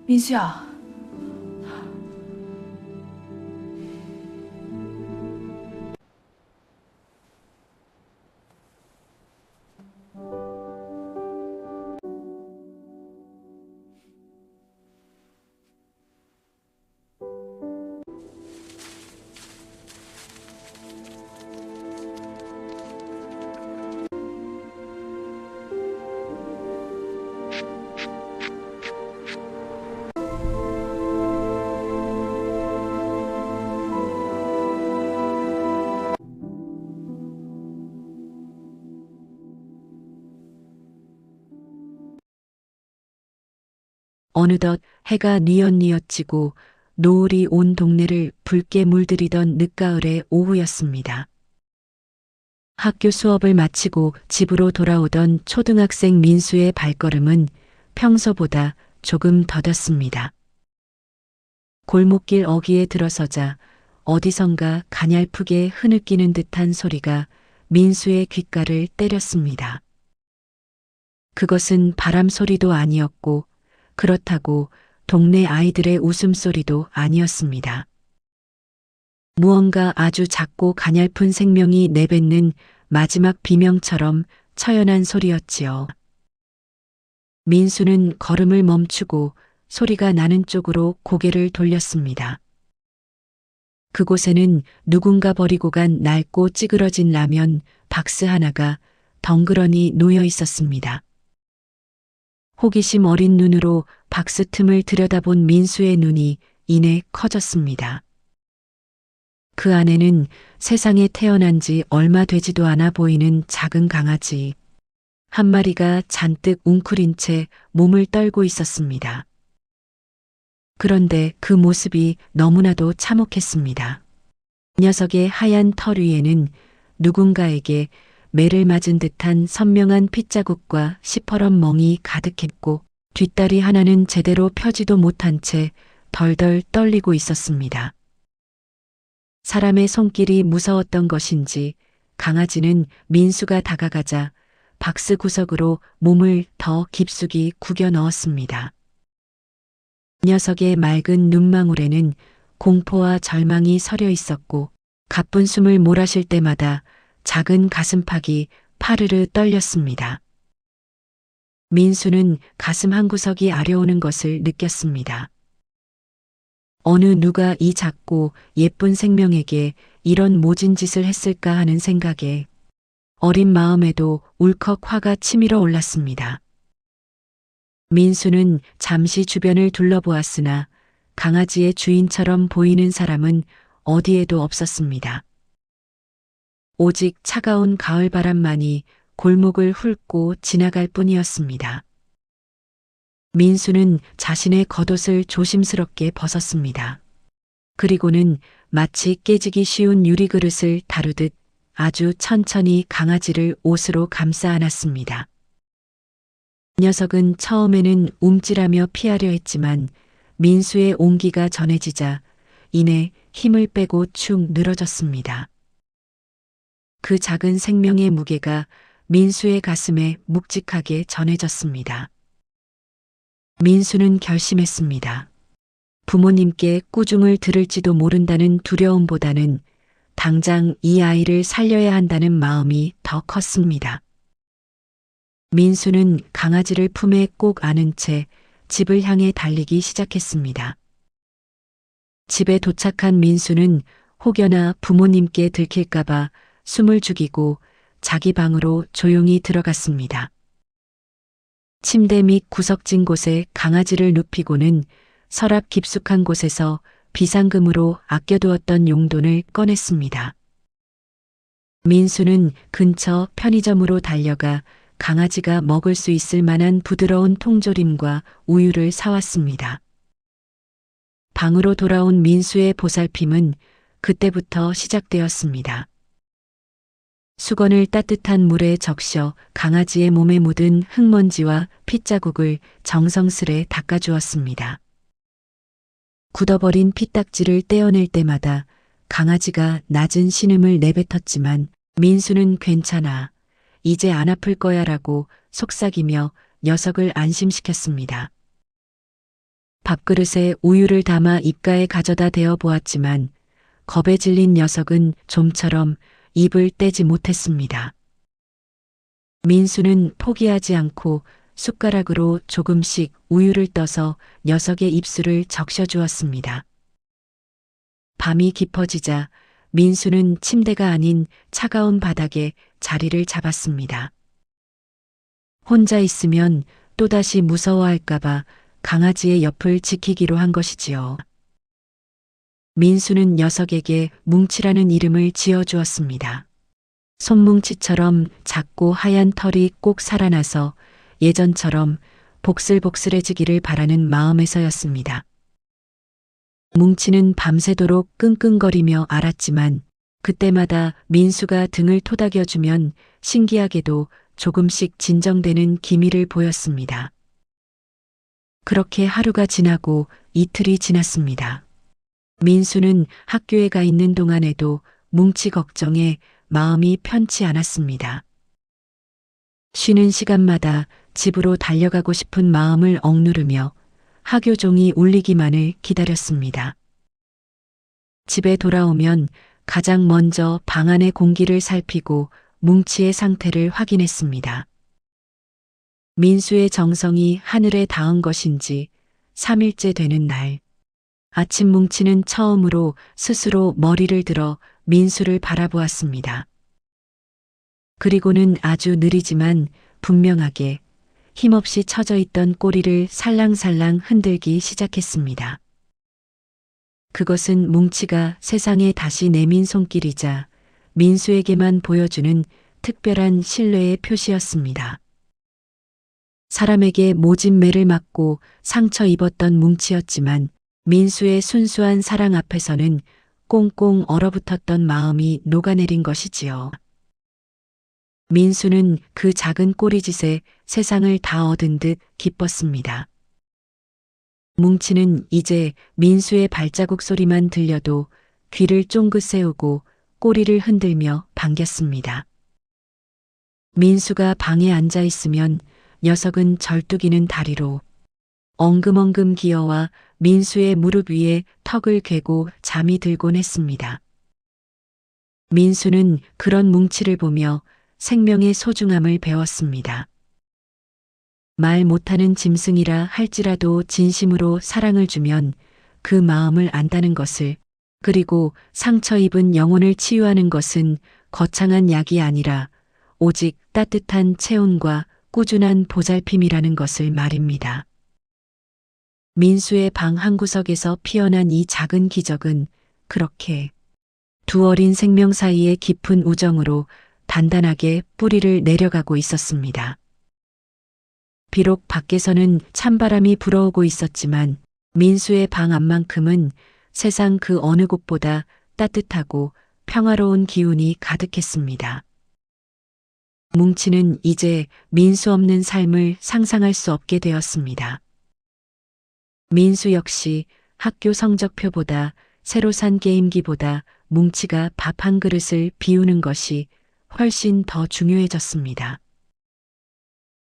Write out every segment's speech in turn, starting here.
민수야, 어느덧 해가 뉘엿뉘엿 지고 노을이 온 동네를 붉게 물들이던 늦가을의 오후였습니다. 학교 수업을 마치고 집으로 돌아오던 초등학생 민수의 발걸음은 평소보다 조금 더뎠습니다. 골목길 어귀에 들어서자 어디선가 가냘프게 흐느끼는 듯한 소리가 민수의 귓가를 때렸습니다. 그것은 바람 소리도 아니었고 그렇다고 동네 아이들의 웃음소리도 아니었습니다. 무언가 아주 작고 가냘픈 생명이 내뱉는 마지막 비명처럼 처연한 소리였지요. 민수는 걸음을 멈추고 소리가 나는 쪽으로 고개를 돌렸습니다. 그곳에는 누군가 버리고 간 낡고 찌그러진 라면 박스 하나가 덩그러니 놓여 있었습니다. 호기심 어린 눈으로 박스 틈을 들여다본 민수의 눈이 이내 커졌습니다. 그 안에는 세상에 태어난 지 얼마 되지도 않아 보이는 작은 강아지 한 마리가 잔뜩 웅크린 채 몸을 떨고 있었습니다. 그런데 그 모습이 너무나도 참혹했습니다. 녀석의 하얀 털 위에는 누군가에게 매를 맞은 듯한 선명한 핏자국과 시퍼런 멍이 가득했고 뒷다리 하나는 제대로 펴지도 못한 채 덜덜 떨리고 있었습니다. 사람의 손길이 무서웠던 것인지 강아지는 민수가 다가가자 박스 구석으로 몸을 더 깊숙이 구겨 넣었습니다. 녀석의 맑은 눈망울에는 공포와 절망이 서려 있었고 가쁜 숨을 몰아쉴 때마다 작은 가슴팍이 파르르 떨렸습니다. 민수는 가슴 한구석이 아려오는 것을 느꼈습니다. 어느 누가 이 작고 예쁜 생명에게 이런 모진 짓을 했을까 하는 생각에 어린 마음에도 울컥 화가 치밀어 올랐습니다. 민수는 잠시 주변을 둘러보았으나 강아지의 주인처럼 보이는 사람은 어디에도 없었습니다. 오직 차가운 가을바람만이 골목을 훑고 지나갈 뿐이었습니다. 민수는 자신의 겉옷을 조심스럽게 벗었습니다. 그리고는 마치 깨지기 쉬운 유리그릇을 다루듯 아주 천천히 강아지를 옷으로 감싸 안았습니다. 녀석은 처음에는 움찔하며 피하려 했지만 민수의 온기가 전해지자 이내 힘을 빼고 축 늘어졌습니다. 그 작은 생명의 무게가 민수의 가슴에 묵직하게 전해졌습니다. 민수는 결심했습니다. 부모님께 꾸중을 들을지도 모른다는 두려움보다는 당장 이 아이를 살려야 한다는 마음이 더 컸습니다. 민수는 강아지를 품에 꼭 안은 채 집을 향해 달리기 시작했습니다. 집에 도착한 민수는 혹여나 부모님께 들킬까봐 숨을 죽이고 자기 방으로 조용히 들어갔습니다. 침대 밑 구석진 곳에 강아지를 눕히고는 서랍 깊숙한 곳에서 비상금으로 아껴두었던 용돈을 꺼냈습니다. 민수는 근처 편의점으로 달려가 강아지가 먹을 수 있을 만한 부드러운 통조림과 우유를 사왔습니다. 방으로 돌아온 민수의 보살핌은 그때부터 시작되었습니다. 수건을 따뜻한 물에 적셔 강아지의 몸에 묻은 흙먼지와 핏자국을 정성스레 닦아주었습니다. 굳어버린 피딱지를 떼어낼 때마다 강아지가 낮은 신음을 내뱉었지만 민수는 괜찮아, 이제 안 아플 거야라고 속삭이며 녀석을 안심시켰습니다. 밥그릇에 우유를 담아 입가에 가져다 대어 보았지만 겁에 질린 녀석은 좀처럼 입을 떼지 못했습니다. 민수는 포기하지 않고 숟가락으로 조금씩 우유를 떠서 녀석의 입술을 적셔주었습니다. 밤이 깊어지자 민수는 침대가 아닌 차가운 바닥에 자리를 잡았습니다. 혼자 있으면 또다시 무서워할까봐 강아지의 옆을 지키기로 한 것이지요. 민수는 녀석에게 뭉치라는 이름을 지어주었습니다. 손뭉치처럼 작고 하얀 털이 꼭 살아나서 예전처럼 복슬복슬해지기를 바라는 마음에서였습니다. 뭉치는 밤새도록 끙끙거리며 앓았지만 그때마다 민수가 등을 토닥여주면 신기하게도 조금씩 진정되는 기미를 보였습니다. 그렇게 하루가 지나고 이틀이 지났습니다. 민수는 학교에 가 있는 동안에도 뭉치 걱정에 마음이 편치 않았습니다. 쉬는 시간마다 집으로 달려가고 싶은 마음을 억누르며 학교 종이 울리기만을 기다렸습니다. 집에 돌아오면 가장 먼저 방 안의 공기를 살피고 뭉치의 상태를 확인했습니다. 민수의 정성이 하늘에 닿은 것인지 3일째 되는 날, 아침 뭉치는 처음으로 스스로 머리를 들어 민수를 바라보았습니다. 그리고는 아주 느리지만 분명하게 힘없이 처져 있던 꼬리를 살랑살랑 흔들기 시작했습니다. 그것은 뭉치가 세상에 다시 내민 손길이자 민수에게만 보여주는 특별한 신뢰의 표시였습니다. 사람에게 모진 매를 맞고 상처 입었던 뭉치였지만 민수의 순수한 사랑 앞에서는 꽁꽁 얼어붙었던 마음이 녹아내린 것이지요. 민수는 그 작은 꼬리짓에 세상을 다 얻은 듯 기뻤습니다. 뭉치는 이제 민수의 발자국 소리만 들려도 귀를 쫑긋 세우고 꼬리를 흔들며 반겼습니다. 민수가 방에 앉아 있으면 녀석은 절뚝이는 다리로 엉금엉금 기어와 민수의 무릎 위에 턱을 괴고 잠이 들곤 했습니다. 민수는 그런 뭉치를 보며 생명의 소중함을 배웠습니다. 말 못하는 짐승이라 할지라도 진심으로 사랑을 주면 그 마음을 안다는 것을, 그리고 상처 입은 영혼을 치유하는 것은 거창한 약이 아니라 오직 따뜻한 체온과 꾸준한 보살핌이라는 것을 말입니다. 민수의 방 한구석에서 피어난 이 작은 기적은 그렇게 두 어린 생명 사이의 깊은 우정으로 단단하게 뿌리를 내려가고 있었습니다. 비록 밖에서는 찬바람이 불어오고 있었지만 민수의 방 안만큼은 세상 그 어느 곳보다 따뜻하고 평화로운 기운이 가득했습니다. 뭉치는 이제 민수 없는 삶을 상상할 수 없게 되었습니다. 민수 역시 학교 성적표보다 새로 산 게임기보다 뭉치가 밥 한 그릇을 비우는 것이 훨씬 더 중요해졌습니다.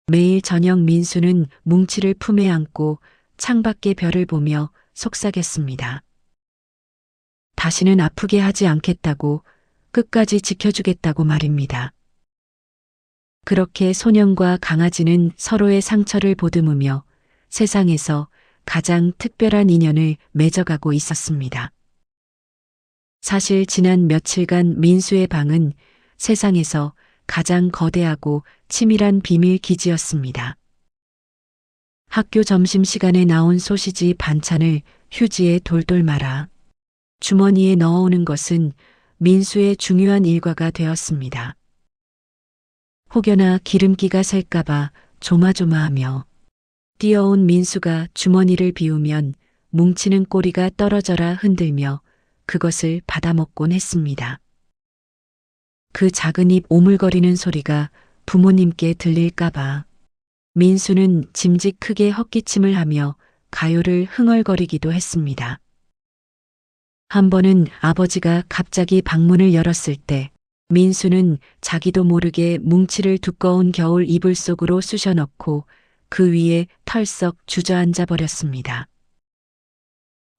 매일 저녁 민수는 뭉치를 품에 안고 창밖의 별을 보며 속삭였습니다. 다시는 아프게 하지 않겠다고, 끝까지 지켜주겠다고 말입니다. 그렇게 소년과 강아지는 서로의 상처를 보듬으며 세상에서 가장 특별한 인연을 맺어가고 있었습니다. 사실 지난 며칠간 민수의 방은 세상에서 가장 거대하고 치밀한 비밀 기지였습니다. 학교 점심시간에 나온 소시지 반찬을 휴지에 돌돌 말아 주머니에 넣어오는 것은 민수의 중요한 일과가 되었습니다. 혹여나 기름기가 셀까봐 조마조마하며 뛰어온 민수가 주머니를 비우면 뭉치는 꼬리가 떨어져라 흔들며 그것을 받아먹곤 했습니다. 그 작은 입 오물거리는 소리가 부모님께 들릴까봐 민수는 짐짓 크게 헛기침을 하며 가요를 흥얼거리기도 했습니다. 한 번은 아버지가 갑자기 방문을 열었을 때 민수는 자기도 모르게 뭉치를 두꺼운 겨울 이불 속으로 쑤셔넣고 그 위에 털썩 주저앉아 버렸습니다.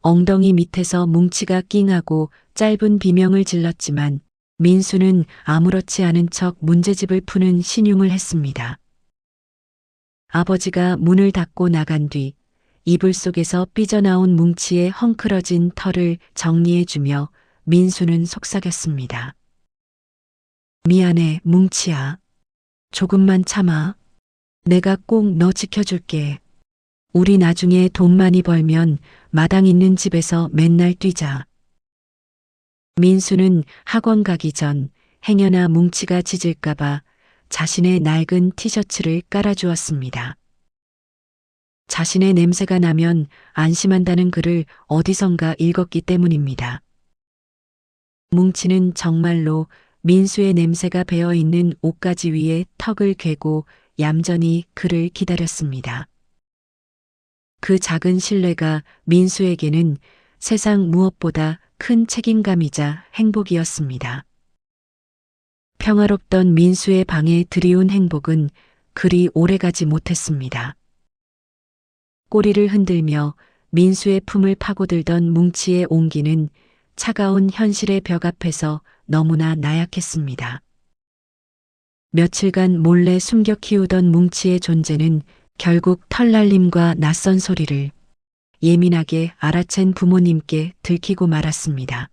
엉덩이 밑에서 뭉치가 낑하고 짧은 비명을 질렀지만 민수는 아무렇지 않은 척 문제집을 푸는 신용을 했습니다. 아버지가 문을 닫고 나간 뒤 이불 속에서 삐져나온 뭉치의 헝클어진 털을 정리해주며 민수는 속삭였습니다. 미안해, 뭉치야. 조금만 참아. 내가 꼭 너 지켜줄게. 우리 나중에 돈 많이 벌면 마당 있는 집에서 맨날 뛰자. 민수는 학원 가기 전 행여나 뭉치가 짖을까봐 자신의 낡은 티셔츠를 깔아주었습니다. 자신의 냄새가 나면 안심한다는 글을 어디선가 읽었기 때문입니다. 뭉치는 정말로 민수의 냄새가 배어있는 옷가지 위에 턱을 괴고 얌전히 그를 기다렸습니다. 그 작은 신뢰가 민수에게는 세상 무엇보다 큰 책임감이자 행복이었습니다. 평화롭던 민수의 방에 들이온 행복은 그리 오래가지 못했습니다. 꼬리를 흔들며 민수의 품을 파고들던 뭉치의 온기는 차가운 현실의 벽 앞에서 너무나 나약했습니다. 며칠간 몰래 숨겨 키우던 뭉치의 존재는 결국 털날림과 낯선 소리를 예민하게 알아챈 부모님께 들키고 말았습니다.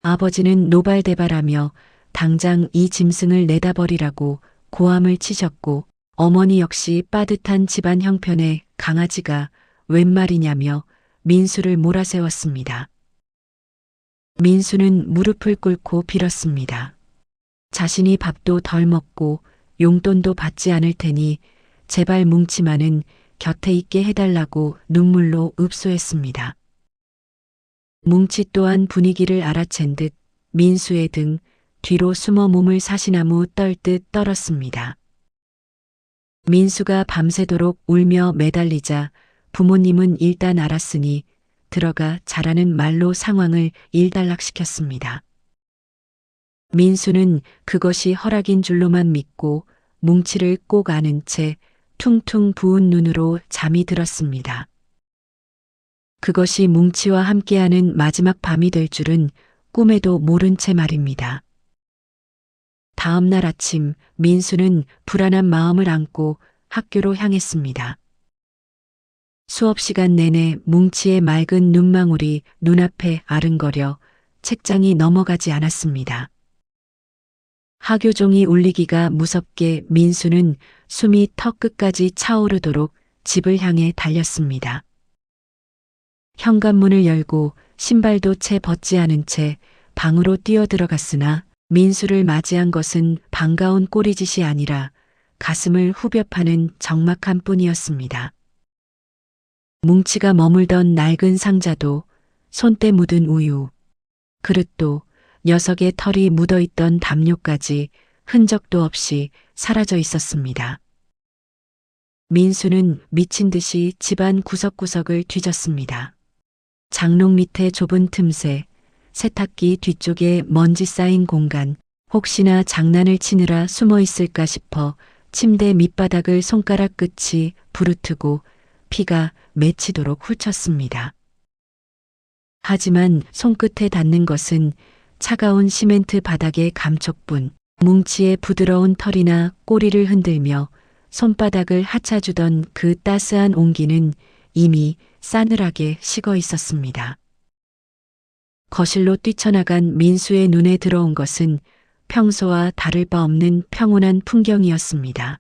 아버지는 노발대발하며 당장 이 짐승을 내다버리라고 고함을 치셨고 어머니 역시 빠듯한 집안 형편에 강아지가 웬 말이냐며 민수를 몰아세웠습니다. 민수는 무릎을 꿇고 빌었습니다. 자신이 밥도 덜 먹고 용돈도 받지 않을 테니 제발 뭉치만은 곁에 있게 해달라고 눈물로 읍소했습니다. 뭉치 또한 분위기를 알아챈 듯 민수의 등 뒤로 숨어 몸을 사시나무 떨듯 떨었습니다. 민수가 밤새도록 울며 매달리자 부모님은 일단 알았으니 들어가 자라는 말로 상황을 일단락시켰습니다. 민수는 그것이 허락인 줄로만 믿고 뭉치를 꼭 안은 채 퉁퉁 부은 눈으로 잠이 들었습니다. 그것이 뭉치와 함께하는 마지막 밤이 될 줄은 꿈에도 모른 채 말입니다. 다음 날 아침 민수는 불안한 마음을 안고 학교로 향했습니다. 수업 시간 내내 뭉치의 맑은 눈망울이 눈앞에 아른거려 책장이 넘어가지 않았습니다. 하교종이 울리기가 무섭게 민수는 숨이 턱 끝까지 차오르도록 집을 향해 달렸습니다. 현관문을 열고 신발도 채 벗지 않은 채 방으로 뛰어들어갔으나 민수를 맞이한 것은 반가운 꼬리짓이 아니라 가슴을 후벼 파는 적막함 뿐이었습니다. 뭉치가 머물던 낡은 상자도 손때 묻은 우유, 그릇도 녀석의 털이 묻어있던 담요까지 흔적도 없이 사라져 있었습니다. 민수는 미친 듯이 집안 구석구석을 뒤졌습니다. 장롱 밑에 좁은 틈새, 세탁기 뒤쪽에 먼지 쌓인 공간, 혹시나 장난을 치느라 숨어 있을까 싶어 침대 밑바닥을 손가락 끝이 부르트고 피가 맺히도록 훑쳤습니다. 하지만 손끝에 닿는 것은 차가운 시멘트 바닥의 감촉뿐, 뭉치의 부드러운 털이나 꼬리를 흔들며 손바닥을 하차주던 그 따스한 온기는 이미 싸늘하게 식어 있었습니다. 거실로 뛰쳐나간 민수의 눈에 들어온 것은 평소와 다를 바 없는 평온한 풍경이었습니다.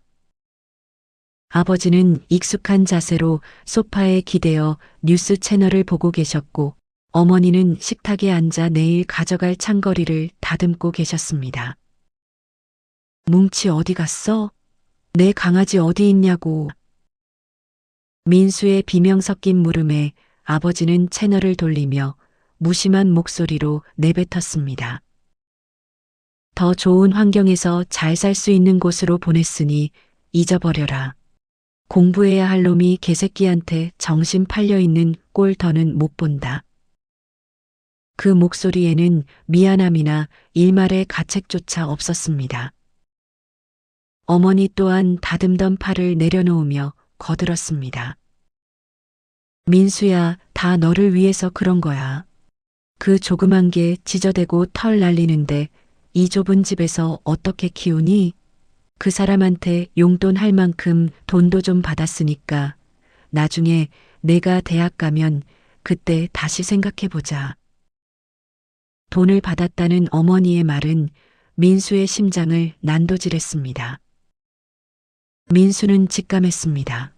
아버지는 익숙한 자세로 소파에 기대어 뉴스 채널을 보고 계셨고 어머니는 식탁에 앉아 내일 가져갈 창거리를 다듬고 계셨습니다. 뭉치 어디 갔어? 내 강아지 어디 있냐고. 민수의 비명 섞인 물음에 아버지는 채널을 돌리며 무심한 목소리로 내뱉었습니다. 더 좋은 환경에서 잘 살 수 있는 곳으로 보냈으니 잊어버려라. 공부해야 할 놈이 개새끼한테 정신 팔려있는 꼴 더는 못 본다. 그 목소리에는 미안함이나 일말의 가책조차 없었습니다. 어머니 또한 다듬던 팔을 내려놓으며 거들었습니다. 민수야, 다 너를 위해서 그런 거야. 그 조그만 게 지저대고 털 날리는데 이 좁은 집에서 어떻게 키우니? 그 사람한테 용돈 할 만큼 돈도 좀 받았으니까 나중에 내가 대학 가면 그때 다시 생각해보자. 돈을 받았다는 어머니의 말은 민수의 심장을 난도질했습니다. 민수는 직감했습니다.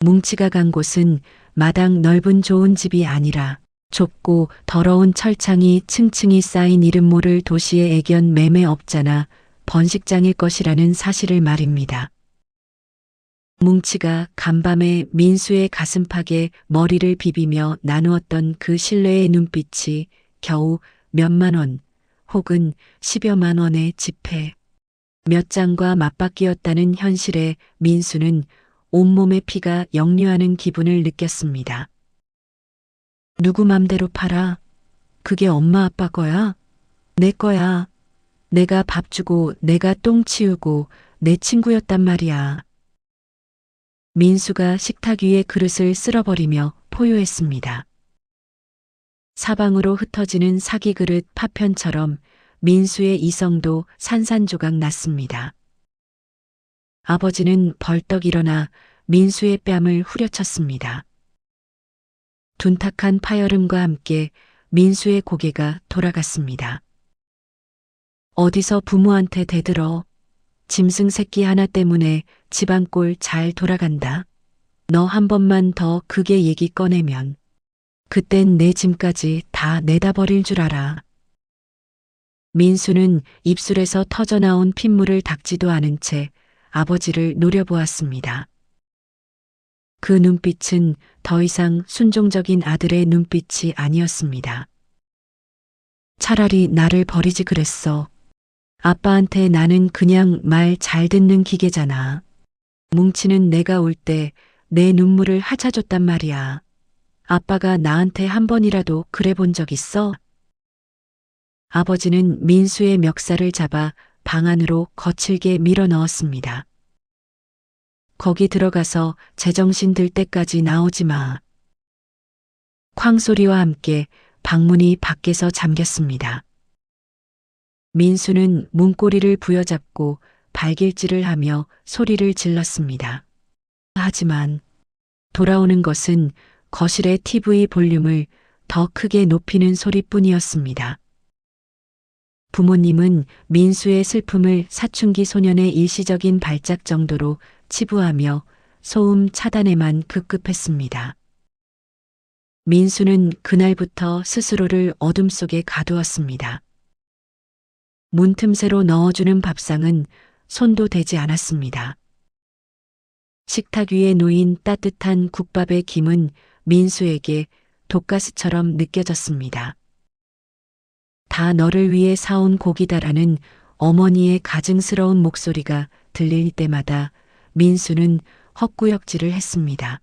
뭉치가 간 곳은 마당 넓은 좋은 집이 아니라 좁고 더러운 철창이 층층이 쌓인 이름 모를 도시의 애견 매매업자나 번식장일 것이라는 사실을 말입니다. 뭉치가 간밤에 민수의 가슴팍에 머리를 비비며 나누었던 그 신뢰의 눈빛이 겨우 몇만 원 혹은 10여만 원의 지폐 몇 장과 맞바뀌었다는 현실에 민수는 온몸의 피가 역류하는 기분을 느꼈습니다. 누구 맘대로 팔아? 그게 엄마 아빠 거야? 내 거야. 내가 밥 주고 내가 똥 치우고 내 친구였단 말이야. 민수가 식탁 위에 그릇을 쓸어버리며 포효했습니다. 사방으로 흩어지는 사기 그릇 파편처럼 민수의 이성도 산산조각 났습니다. 아버지는 벌떡 일어나 민수의 뺨을 후려쳤습니다. 둔탁한 파열음과 함께 민수의 고개가 돌아갔습니다. 어디서 부모한테 대들어. 짐승 새끼 하나 때문에 집안 꼴 잘 돌아간다. 너 한 번만 더 그게 얘기 꺼내면 그땐 내 짐까지 다 내다 버릴 줄 알아. 민수는 입술에서 터져나온 핏물을 닦지도 않은 채 아버지를 노려보았습니다. 그 눈빛은 더 이상 순종적인 아들의 눈빛이 아니었습니다. 차라리 나를 버리지 그랬어. 아빠한테 나는 그냥 말 잘 듣는 기계잖아. 뭉치는 내가 올 때 내 눈물을 하차줬단 말이야. 아빠가 나한테 한 번이라도 그래 본 적 있어? 아버지는 민수의 멱살을 잡아 방 안으로 거칠게 밀어 넣었습니다. 거기 들어가서 제정신 들 때까지 나오지 마. 쾅 소리와 함께 방문이 밖에서 잠겼습니다. 민수는 문고리를 부여잡고 발길질을 하며 소리를 질렀습니다. 하지만 돌아오는 것은 거실의 TV 볼륨을 더 크게 높이는 소리뿐이었습니다. 부모님은 민수의 슬픔을 사춘기 소년의 일시적인 발작 정도로 치부하며 소음 차단에만 급급했습니다. 민수는 그날부터 스스로를 어둠 속에 가두었습니다. 문틈새로 넣어주는 밥상은 손도 대지 않았습니다. 식탁 위에 놓인 따뜻한 국밥의 김은 민수에게 독가스처럼 느껴졌습니다. 다 너를 위해 사온 고기다라는 어머니의 가증스러운 목소리가 들릴 때마다 민수는 헛구역질을 했습니다.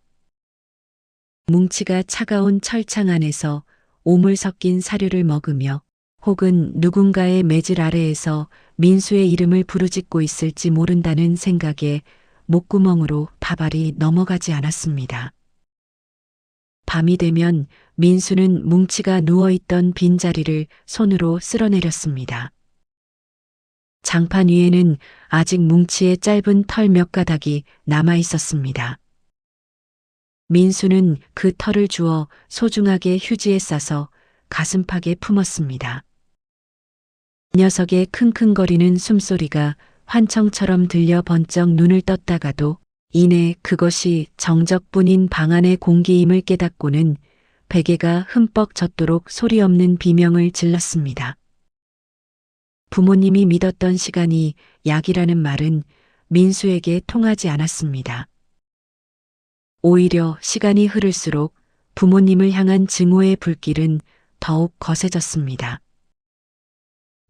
뭉치가 차가운 철창 안에서 오물 섞인 사료를 먹으며 혹은 누군가의 매질 아래에서 민수의 이름을 부르짖고 있을지 모른다는 생각에 목구멍으로 밥알이 넘어가지 않았습니다. 밤이 되면 민수는 뭉치가 누워있던 빈자리를 손으로 쓸어내렸습니다. 장판 위에는 아직 뭉치의 짧은 털 몇 가닥이 남아 있었습니다. 민수는 그 털을 주워 소중하게 휴지에 싸서 가슴팍에 품었습니다. 녀석의 킁킁거리는 숨소리가 환청처럼 들려 번쩍 눈을 떴다가도 이내 그것이 정적뿐인 방 안의 공기임을 깨닫고는 베개가 흠뻑 젖도록 소리 없는 비명을 질렀습니다. 부모님이 믿었던 시간이 약이라는 말은 민수에게 통하지 않았습니다. 오히려 시간이 흐를수록 부모님을 향한 증오의 불길은 더욱 거세졌습니다.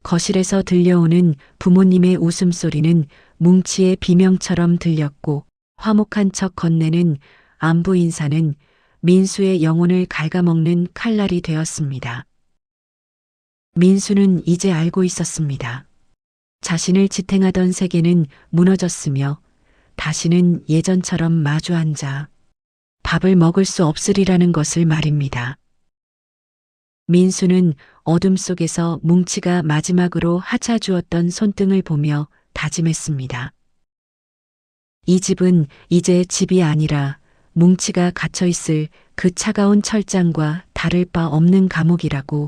거실에서 들려오는 부모님의 웃음소리는 뭉치의 비명처럼 들렸고 화목한 척 건네는 안부 인사는 민수의 영혼을 갉아먹는 칼날이 되었습니다. 민수는 이제 알고 있었습니다. 자신을 지탱하던 세계는 무너졌으며 다시는 예전처럼 마주 앉아 밥을 먹을 수 없으리라는 것을 말입니다. 민수는 어둠 속에서 뭉치가 마지막으로 하차주었던 손등을 보며 다짐했습니다. 이 집은 이제 집이 아니라 뭉치가 갇혀있을 그 차가운 철장과 다를 바 없는 감옥이라고.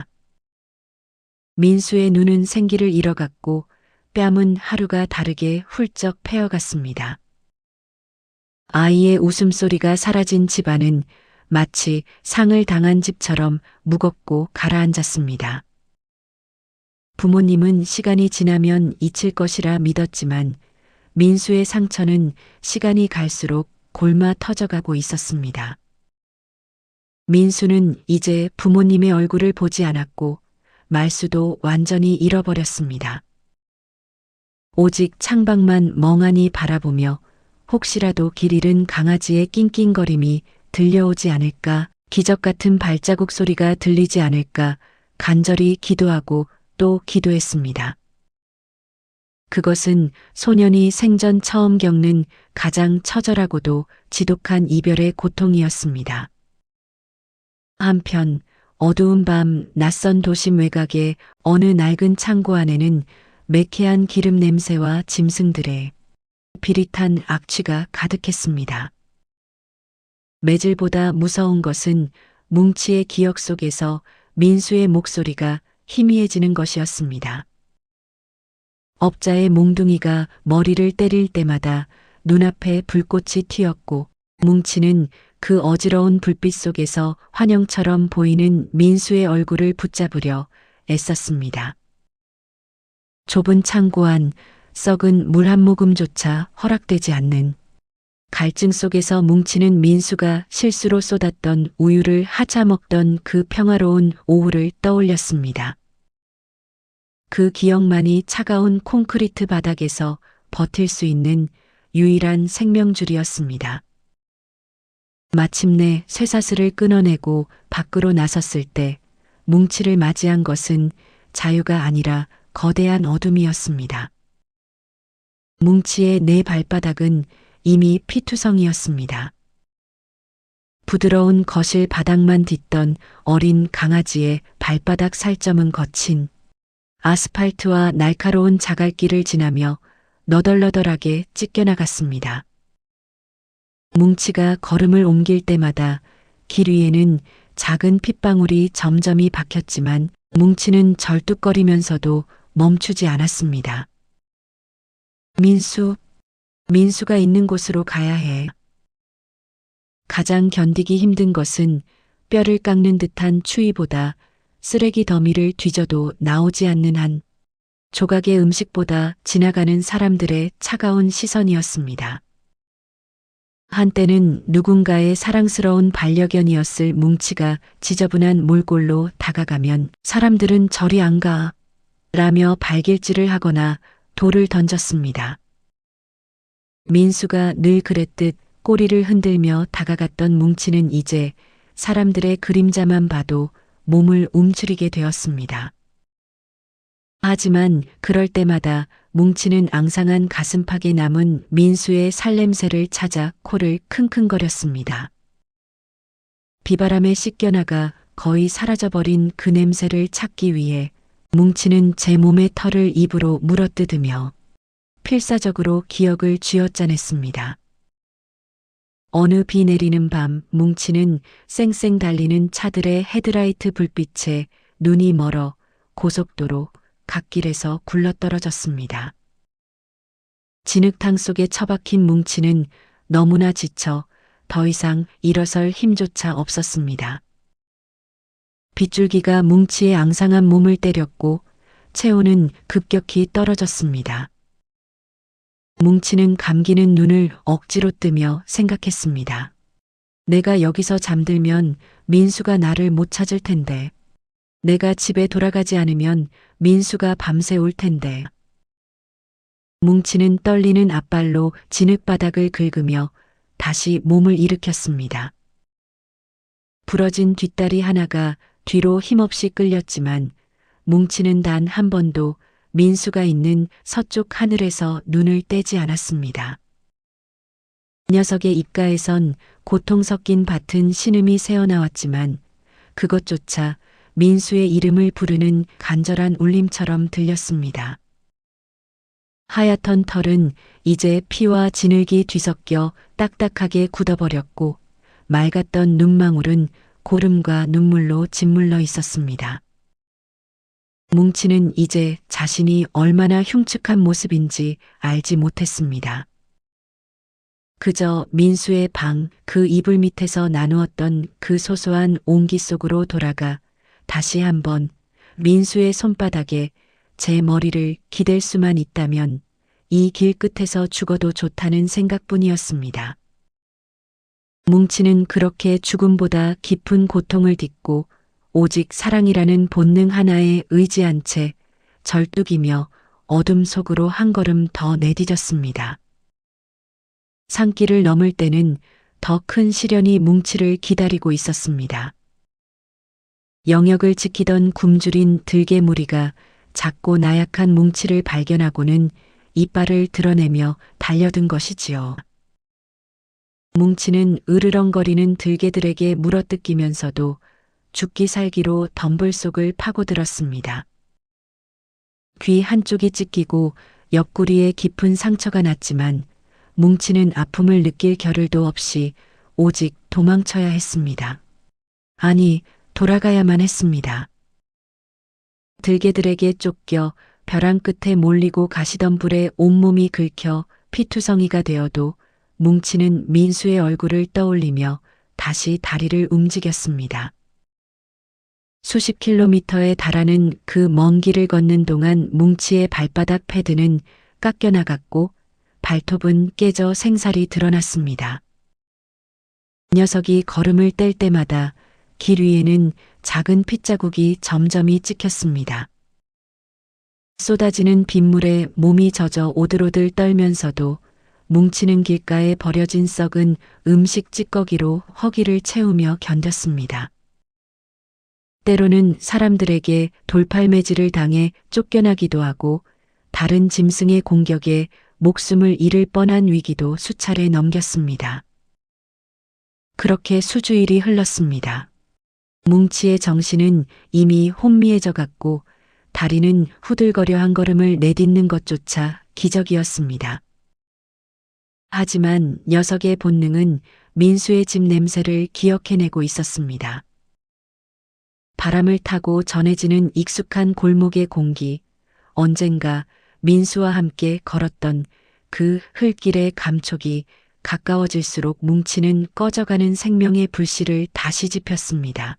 민수의 눈은 생기를 잃어갔고 뺨은 하루가 다르게 훌쩍 패어갔습니다. 아이의 웃음소리가 사라진 집안은 마치 상을 당한 집처럼 무겁고 가라앉았습니다. 부모님은 시간이 지나면 잊힐 것이라 믿었지만 민수의 상처는 시간이 갈수록 골마 터져가고 있었습니다. 민수는 이제 부모님의 얼굴을 보지 않았고 말수도 완전히 잃어버렸습니다. 오직 창밖만 멍하니 바라보며 혹시라도 길 잃은 강아지의 낑낑거림이 들려오지 않을까, 기적 같은 발자국 소리가 들리지 않을까 간절히 기도하고 또 기도했습니다. 그것은 소년이 생전 처음 겪는 가장 처절하고도 지독한 이별의 고통이었습니다. 한편 어두운 밤 낯선 도심 외곽의 어느 낡은 창고 안에는 매캐한 기름 냄새와 짐승들의 비릿한 악취가 가득했습니다. 매질보다 무서운 것은 뭉치의 기억 속에서 민수의 목소리가 희미해지는 것이었습니다. 업자의 몽둥이가 머리를 때릴 때마다 눈앞에 불꽃이 튀었고 뭉치는 그 어지러운 불빛 속에서 환영처럼 보이는 민수의 얼굴을 붙잡으려 애썼습니다. 좁은 창고 안 썩은 물 한 모금조차 허락되지 않는 갈증 속에서 뭉치는 민수가 실수로 쏟았던 우유를 하차 먹던 그 평화로운 오후를 떠올렸습니다. 그 기억만이 차가운 콘크리트 바닥에서 버틸 수 있는 유일한 생명줄이었습니다. 마침내 쇠사슬을 끊어내고 밖으로 나섰을 때 뭉치를 맞이한 것은 자유가 아니라 거대한 어둠이었습니다. 뭉치의 네 발바닥은 이미 피투성이었습니다. 부드러운 거실 바닥만 딛던 어린 강아지의 발바닥 살점은 거친 아스팔트와 날카로운 자갈길을 지나며 너덜너덜하게 찢겨나갔습니다. 뭉치가 걸음을 옮길 때마다 길 위에는 작은 핏방울이 점점이 박혔지만 뭉치는 절뚝거리면서도 멈추지 않았습니다. 민수가 있는 곳으로 가야 해. 가장 견디기 힘든 것은 뼈를 깎는 듯한 추위보다 쓰레기 더미를 뒤져도 나오지 않는 한 조각의 음식보다 지나가는 사람들의 차가운 시선이었습니다. 한때는 누군가의 사랑스러운 반려견이었을 뭉치가 지저분한 몰골로 다가가면 사람들은 저리 안 가 라며 발길질을 하거나 돌을 던졌습니다. 민수가 늘 그랬듯 꼬리를 흔들며 다가갔던 뭉치는 이제 사람들의 그림자만 봐도 몸을 움츠리게 되었습니다. 하지만 그럴 때마다 뭉치는 앙상한 가슴팍에 남은 민수의 살냄새를 찾아 코를 킁킁거렸습니다. 비바람에 씻겨나가 거의 사라져버린 그 냄새를 찾기 위해 뭉치는 제 몸의 털을 입으로 물어뜯으며 필사적으로 기억을 쥐어짜냈습니다. 어느 비 내리는 밤 뭉치는 쌩쌩 달리는 차들의 헤드라이트 불빛에 눈이 멀어 고속도로 갓길에서 굴러떨어졌습니다. 진흙탕 속에 처박힌 뭉치는 너무나 지쳐 더 이상 일어설 힘조차 없었습니다. 빗줄기가 뭉치의 앙상한 몸을 때렸고 체온은 급격히 떨어졌습니다. 뭉치는 감기는 눈을 억지로 뜨며 생각했습니다. 내가 여기서 잠들면 민수가 나를 못 찾을 텐데. 내가 집에 돌아가지 않으면 민수가 밤새 올 텐데. 뭉치는 떨리는 앞발로 진흙바닥을 긁으며 다시 몸을 일으켰습니다. 부러진 뒷다리 하나가 뒤로 힘없이 끌렸지만 뭉치는 단 한 번도 민수가 있는 서쪽 하늘에서 눈을 떼지 않았습니다. 녀석의 입가에선 고통 섞인 밭은 신음이 새어나왔지만 그것조차 민수의 이름을 부르는 간절한 울림처럼 들렸습니다. 하얗던 털은 이제 피와 진흙이 뒤섞여 딱딱하게 굳어버렸고 맑았던 눈망울은 고름과 눈물로 짓물러 있었습니다. 뭉치는 이제 자신이 얼마나 흉측한 모습인지 알지 못했습니다. 그저 민수의 방, 그 이불 밑에서 나누었던 그 소소한 온기 속으로 돌아가 다시 한번 민수의 손바닥에 제 머리를 기댈 수만 있다면 이 길 끝에서 죽어도 좋다는 생각뿐이었습니다. 뭉치는 그렇게 죽음보다 깊은 고통을 딛고 오직 사랑이라는 본능 하나에 의지한 채 절뚝이며 어둠 속으로 한 걸음 더 내디뎠습니다. 산길을 넘을 때는 더 큰 시련이 뭉치를 기다리고 있었습니다. 영역을 지키던 굶주린 들개무리가 작고 나약한 뭉치를 발견하고는 이빨을 드러내며 달려든 것이지요. 뭉치는 으르렁거리는 들개들에게 물어뜯기면서도 죽기 살기로 덤불 속을 파고들었습니다. 귀 한쪽이 찢기고 옆구리에 깊은 상처가 났지만 뭉치는 아픔을 느낄 겨를도 없이 오직 도망쳐야 했습니다. 아니, 돌아가야만 했습니다. 들개들에게 쫓겨 벼랑 끝에 몰리고 가시던 불에 온몸이 긁혀 피투성이가 되어도 뭉치는 민수의 얼굴을 떠올리며 다시 다리를 움직였습니다. 수십 킬로미터에 달하는 그 먼 길을 걷는 동안 뭉치의 발바닥 패드는 깎여나갔고 발톱은 깨져 생살이 드러났습니다. 녀석이 걸음을 뗄 때마다 길 위에는 작은 핏자국이 점점이 찍혔습니다. 쏟아지는 빗물에 몸이 젖어 오들오들 떨면서도 뭉치는 길가에 버려진 썩은 음식 찌꺼기로 허기를 채우며 견뎠습니다. 때로는 사람들에게 돌팔매질을 당해 쫓겨나기도 하고 다른 짐승의 공격에 목숨을 잃을 뻔한 위기도 수차례 넘겼습니다. 그렇게 수주일이 흘렀습니다. 뭉치의 정신은 이미 혼미해져 갔고 다리는 후들거려 한 걸음을 내딛는 것조차 기적이었습니다. 하지만 녀석의 본능은 민수의 집 냄새를 기억해내고 있었습니다. 바람을 타고 전해지는 익숙한 골목의 공기, 언젠가 민수와 함께 걸었던 그 흘길의 감촉이 가까워질수록 뭉치는 꺼져가는 생명의 불씨를 다시 지폈습니다.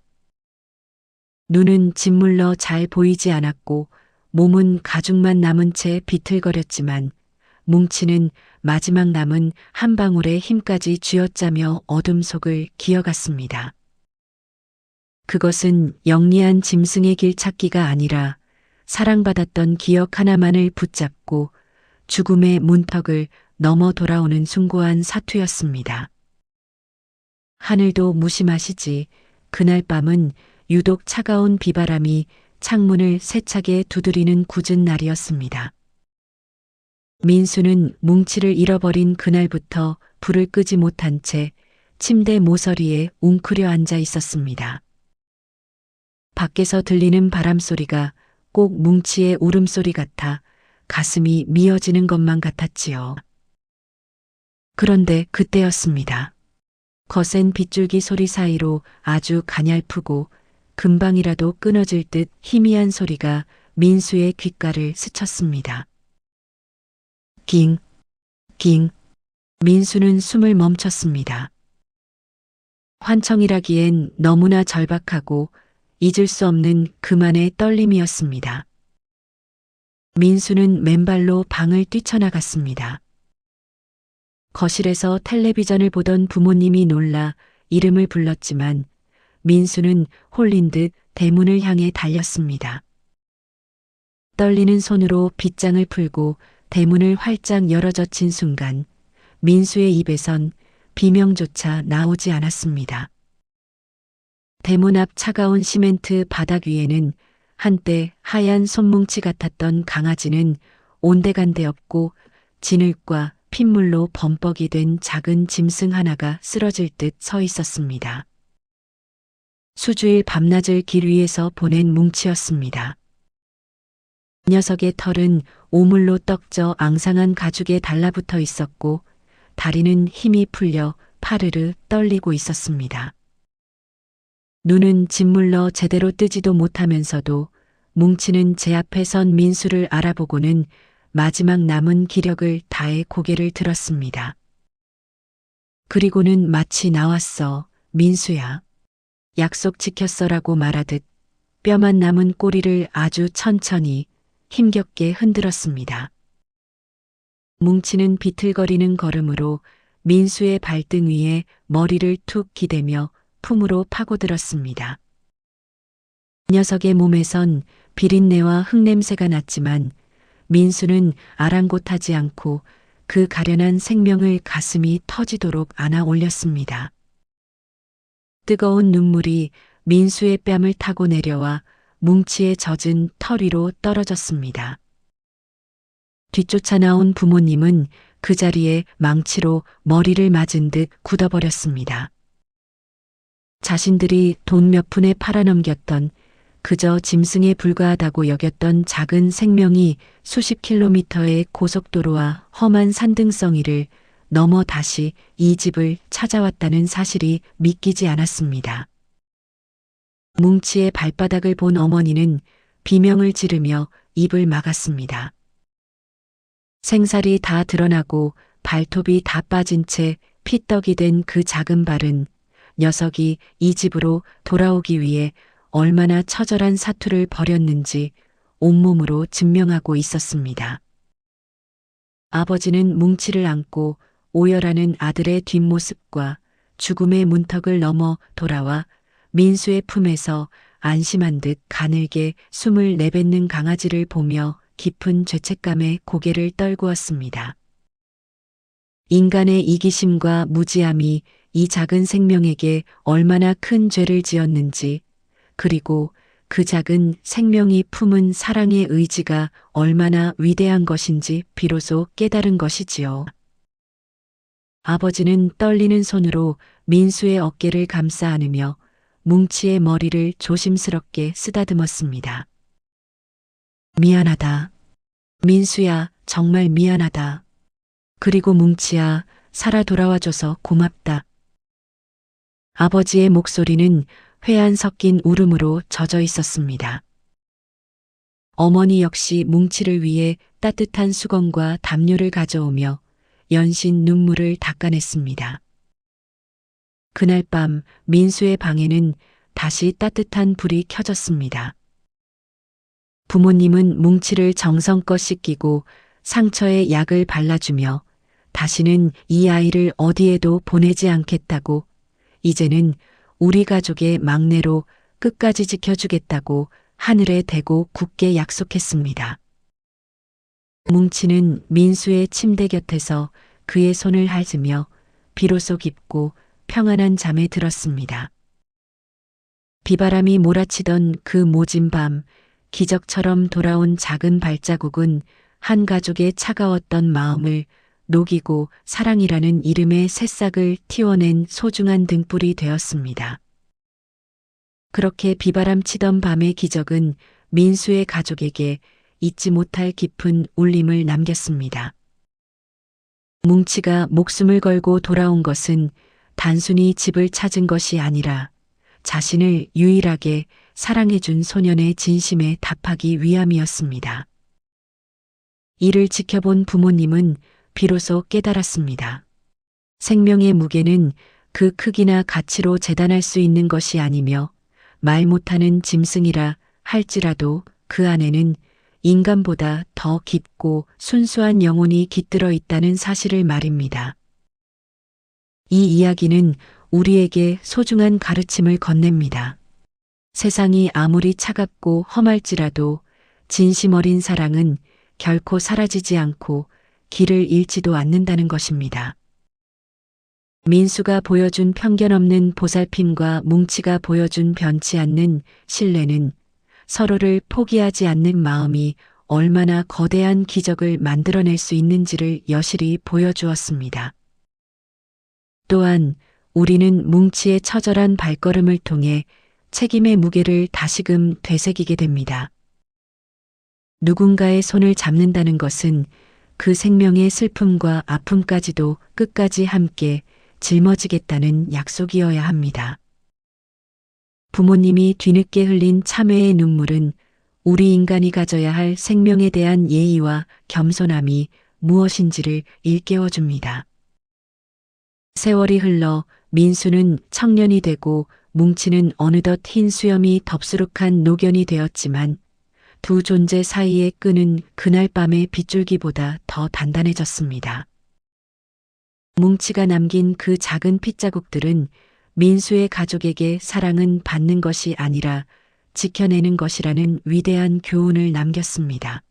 눈은 짓물러 잘 보이지 않았고 몸은 가죽만 남은 채 비틀거렸지만 뭉치는 마지막 남은 한 방울의 힘까지 쥐어짜며 어둠 속을 기어갔습니다. 그것은 영리한 짐승의 길 찾기가 아니라 사랑받았던 기억 하나만을 붙잡고 죽음의 문턱을 넘어 돌아오는 숭고한 사투였습니다. 하늘도 무심하시지 그날 밤은 유독 차가운 비바람이 창문을 세차게 두드리는 굳은 날이었습니다. 민수는 뭉치를 잃어버린 그날부터 불을 끄지 못한 채 침대 모서리에 웅크려 앉아 있었습니다. 밖에서 들리는 바람 소리가 꼭 뭉치의 울음소리 같아 가슴이 미어지는 것만 같았지요. 그런데 그때였습니다. 거센 빗줄기 소리 사이로 아주 가냘프고 금방이라도 끊어질 듯 희미한 소리가 민수의 귓가를 스쳤습니다. 깅, 깅. 민수는 숨을 멈췄습니다. 환청이라기엔 너무나 절박하고 잊을 수 없는 그만의 떨림이었습니다. 민수는 맨발로 방을 뛰쳐나갔습니다. 거실에서 텔레비전을 보던 부모님이 놀라 이름을 불렀지만 민수는 홀린 듯 대문을 향해 달렸습니다. 떨리는 손으로 빗장을 풀고 대문을 활짝 열어젖힌 순간 민수의 입에선 비명조차 나오지 않았습니다. 대문 앞 차가운 시멘트 바닥 위에는 한때 하얀 손뭉치 같았던 강아지는 온데간데 없고 진흙과 핏물로 범벅이 된 작은 짐승 하나가 쓰러질 듯 서 있었습니다. 수주일 밤낮을 길 위에서 보낸 뭉치였습니다. 녀석의 털은 오물로 떡져 앙상한 가죽에 달라붙어 있었고 다리는 힘이 풀려 파르르 떨리고 있었습니다. 눈은 짓물러 제대로 뜨지도 못하면서도 뭉치는 제 앞에 선 민수를 알아보고는 마지막 남은 기력을 다해 고개를 들었습니다. 그리고는 마치 나왔어, 민수야. 약속 지켰어라고 말하듯 뼈만 남은 꼬리를 아주 천천히 힘겹게 흔들었습니다. 뭉치는 비틀거리는 걸음으로 민수의 발등 위에 머리를 툭 기대며 품으로 파고들었습니다. 녀석의 몸에선 비린내와 흙냄새가 났지만 민수는 아랑곳하지 않고 그 가련한 생명을 가슴이 터지도록 안아 올렸습니다. 뜨거운 눈물이 민수의 뺨을 타고 내려와 뭉치의 젖은 털 위로 떨어졌습니다. 뒤쫓아 나온 부모님은 그 자리에 망치로 머리를 맞은 듯 굳어버렸습니다. 자신들이 돈 몇 푼에 팔아넘겼던 그저 짐승에 불과하다고 여겼던 작은 생명이 수십 킬로미터의 고속도로와 험한 산등성이를 넘어 다시 이 집을 찾아왔다는 사실이 믿기지 않았습니다. 뭉치의 발바닥을 본 어머니는 비명을 지르며 입을 막았습니다. 생살이 다 드러나고 발톱이 다 빠진 채 피떡이 된 그 작은 발은 녀석이 이 집으로 돌아오기 위해 얼마나 처절한 사투를 벌였는지 온몸으로 증명하고 있었습니다. 아버지는 뭉치를 안고 오열하는 아들의 뒷모습과 죽음의 문턱을 넘어 돌아와 민수의 품에서 안심한 듯 가늘게 숨을 내뱉는 강아지를 보며 깊은 죄책감에 고개를 떨구었습니다. 인간의 이기심과 무지함이 이 작은 생명에게 얼마나 큰 죄를 지었는지, 그리고 그 작은 생명이 품은 사랑의 의지가 얼마나 위대한 것인지 비로소 깨달은 것이지요. 아버지는 떨리는 손으로 민수의 어깨를 감싸 안으며 뭉치의 머리를 조심스럽게 쓰다듬었습니다. 미안하다. 민수야, 정말 미안하다. 그리고 뭉치야, 살아 돌아와줘서 고맙다. 아버지의 목소리는 회한 섞인 울음으로 젖어 있었습니다. 어머니 역시 뭉치를 위해 따뜻한 수건과 담요를 가져오며 연신 눈물을 닦아냈습니다. 그날 밤 민수의 방에는 다시 따뜻한 불이 켜졌습니다. 부모님은 뭉치를 정성껏 씻기고 상처에 약을 발라주며 다시는 이 아이를 어디에도 보내지 않겠다고, 이제는 우리 가족의 막내로 끝까지 지켜주겠다고 하늘에 대고 굳게 약속했습니다. 뭉치는 민수의 침대 곁에서 그의 손을 핥으며 비로소 깊고 평안한 잠에 들었습니다. 비바람이 몰아치던 그 모진 밤, 기적처럼 돌아온 작은 발자국은 한 가족의 차가웠던 마음을 녹이고 사랑이라는 이름의 새싹을 틔워낸 소중한 등불이 되었습니다. 그렇게 비바람 치던 밤의 기적은 민수의 가족에게 잊지 못할 깊은 울림을 남겼습니다. 뭉치가 목숨을 걸고 돌아온 것은 단순히 집을 찾은 것이 아니라 자신을 유일하게 사랑해준 소년의 진심에 답하기 위함이었습니다. 이를 지켜본 부모님은 비로소 깨달았습니다. 생명의 무게는 그 크기나 가치로 재단할 수 있는 것이 아니며 말 못하는 짐승이라 할지라도 그 안에는 인간보다 더 깊고 순수한 영혼이 깃들어 있다는 사실을 말입니다. 이 이야기는 우리에게 소중한 가르침을 건넵니다. 세상이 아무리 차갑고 험할지라도 진심 어린 사랑은 결코 사라지지 않고 길을 잃지도 않는다는 것입니다. 민수가 보여준 편견 없는 보살핌과 뭉치가 보여준 변치 않는 신뢰는 서로를 포기하지 않는 마음이 얼마나 거대한 기적을 만들어낼 수 있는지를 여실히 보여주었습니다. 또한 우리는 뭉치의 처절한 발걸음을 통해 책임의 무게를 다시금 되새기게 됩니다. 누군가의 손을 잡는다는 것은 그 생명의 슬픔과 아픔까지도 끝까지 함께 짊어지겠다는 약속이어야 합니다. 부모님이 뒤늦게 흘린 참회의 눈물은 우리 인간이 가져야 할 생명에 대한 예의와 겸손함이 무엇인지를 일깨워줍니다. 세월이 흘러 민수는 청년이 되고 뭉치는 어느덧 흰 수염이 덥수룩한 노견이 되었지만 두 존재 사이의 끈은 그날 밤의 빗줄기보다 더 단단해졌습니다. 뭉치가 남긴 그 작은 핏자국들은 민수의 가족에게 사랑은 받는 것이 아니라 지켜내는 것이라는 위대한 교훈을 남겼습니다.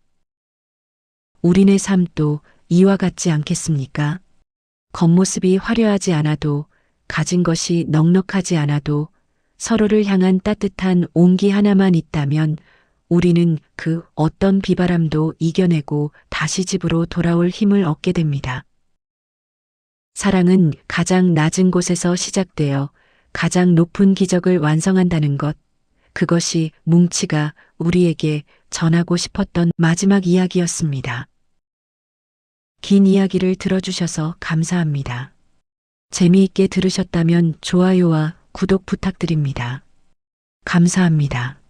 우리네 삶도 이와 같지 않겠습니까? 겉모습이 화려하지 않아도, 가진 것이 넉넉하지 않아도 서로를 향한 따뜻한 온기 하나만 있다면 우리는 그 어떤 비바람도 이겨내고 다시 집으로 돌아올 힘을 얻게 됩니다. 사랑은 가장 낮은 곳에서 시작되어 가장 높은 기적을 완성한다는 것, 그것이 뭉치가 우리에게 전하고 싶었던 마지막 이야기였습니다. 긴 이야기를 들어주셔서 감사합니다. 재미있게 들으셨다면 좋아요와 구독 부탁드립니다. 감사합니다.